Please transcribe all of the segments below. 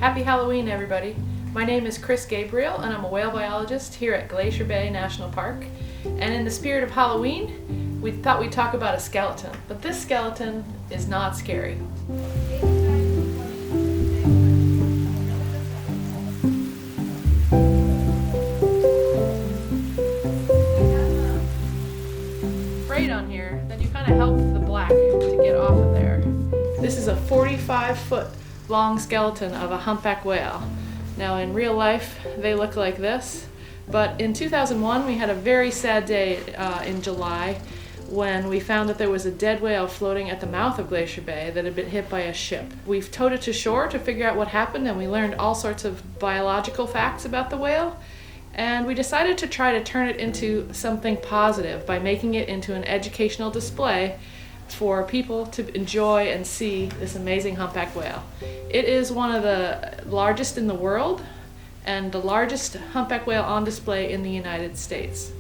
Happy Halloween, everybody. My name is Chris Gabriel, and I'm a whale biologist here at Glacier Bay National Park. And in the spirit of Halloween, we thought we'd talk about a skeleton. But this skeleton is not scary. Sprayed on here, then you kind of help the black to get off of there. This is a 45-foot long skeleton of a humpback whale. Now in real life they look like this, but in 2001 we had a very sad day in July when we found that there was a dead whale floating at the mouth of Glacier Bay that had been hit by a ship. We've towed it to shore to figure out what happened, and we learned all sorts of biological facts about the whale, and we decided to try to turn it into something positive by making it into an educational display for people to enjoy and see this amazing humpback whale. It is one of the largest in the world and the largest humpback whale on display in the United States.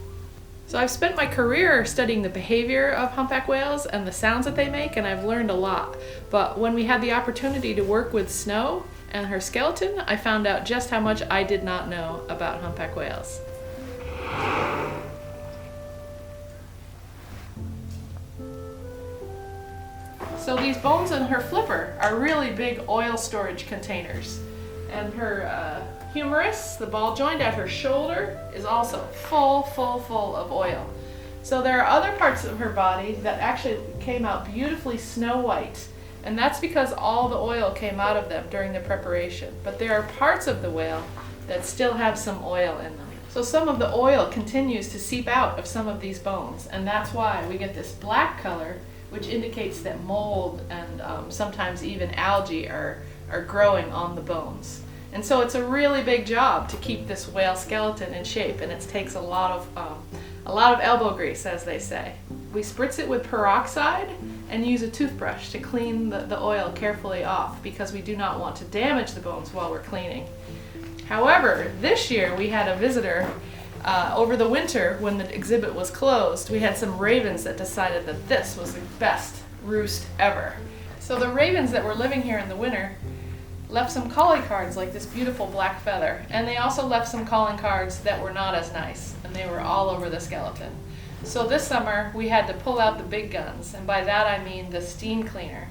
So I've spent my career studying the behavior of humpback whales and the sounds that they make, and I've learned a lot. But when we had the opportunity to work with Snow and her skeleton, I found out just how much I did not know about humpback whales. So these bones in her flipper are really big oil storage containers. And her humerus, the ball joint at her shoulder, is also full of oil. So there are other parts of her body that actually came out beautifully snow white. And that's because all the oil came out of them during the preparation. But there are parts of the whale that still have some oil in them. So some of the oil continues to seep out of some of these bones. And that's why we get this black color, which indicates that mold and sometimes even algae are growing on the bones. And so it's a really big job to keep this whale skeleton in shape, and it takes a lot of elbow grease, as they say. We spritz it with peroxide and use a toothbrush to clean the oil carefully off, because we do not want to damage the bones while we're cleaning. However, this year we had a visitor. Over the winter, when the exhibit was closed, we had some ravens that decided that this was the best roost ever. So the ravens that were living here in the winter left some calling cards like this beautiful black feather, and they also left some calling cards that were not as nice, and they were all over the skeleton. So this summer we had to pull out the big guns, and by that I mean the steam cleaner.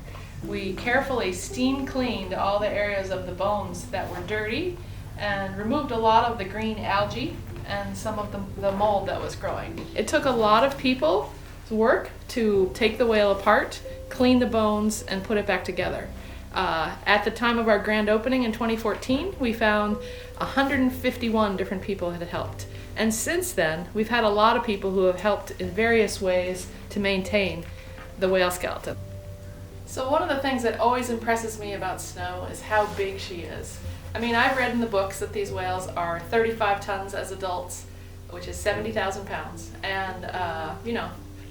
We carefully steam cleaned all the areas of the bones that were dirty and removed a lot of the green algae and some of the mold that was growing. It took a lot of people's work to take the whale apart, clean the bones, and put it back together. At the time of our grand opening in 2014, we found 151 different people had helped. And since then, we've had a lot of people who have helped in various ways to maintain the whale skeleton. So one of the things that always impresses me about Snow is how big she is. I mean, I've read in the books that these whales are 35 tons as adults, which is 70,000 pounds, and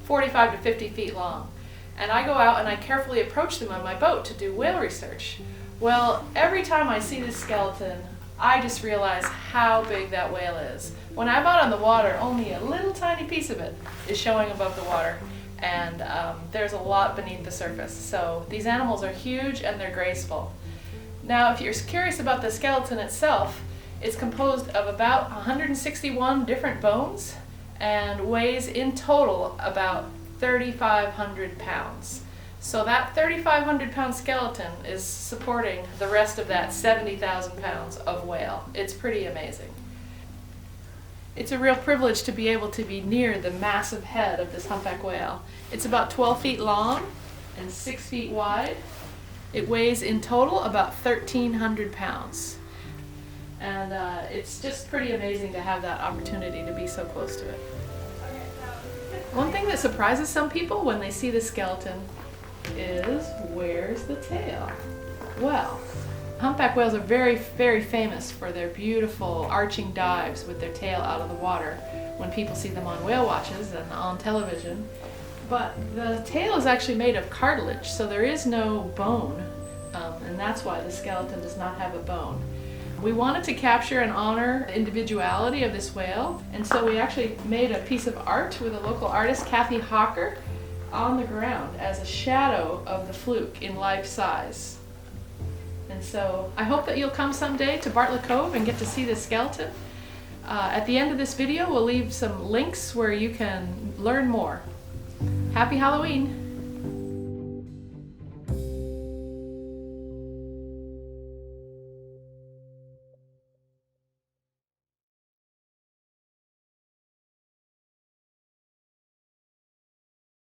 45 to 50 feet long. And I go out and I carefully approach them on my boat to do whale research. Well, every time I see this skeleton, I just realize how big that whale is. When I'm out on the water, only a little tiny piece of it is showing above the water, and there's a lot beneath the surface. So these animals are huge and they're graceful. Now, if you're curious about the skeleton itself, it's composed of about 161 different bones and weighs in total about 3,500 pounds. So that 3,500 pound skeleton is supporting the rest of that 70,000 pounds of whale. It's pretty amazing. It's a real privilege to be able to be near the massive head of this humpback whale. It's about 12 feet long and 6 feet wide. It weighs in total about 1,300 pounds. And it's just pretty amazing to have that opportunity to be so close to it. One thing that surprises some people when they see the skeleton is, where's the tail? Well, humpback whales are very, very famous for their beautiful arching dives with their tail out of the water when people see them on whale watches and on television. But the tail is actually made of cartilage, so there is no bone, and that's why the skeleton does not have a bone. We wanted to capture and honor the individuality of this whale, and so we actually made a piece of art with a local artist, Kathy Hawker, on the ground as a shadow of the fluke in life size. And So I hope that you'll come someday to Bartlett Cove and get to see this skeleton. At the end of this video, we'll leave some links where you can learn more. Happy Halloween!